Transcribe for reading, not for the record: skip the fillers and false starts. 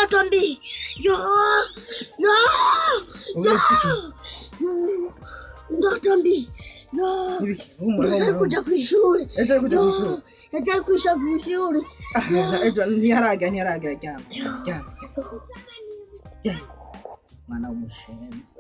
Tambi. Tambi. Ndashaka kuja kwishuri. Ndashaka kuja kwishuri. Ejo ntiyaraga ryama. Mwana w'umushenzi.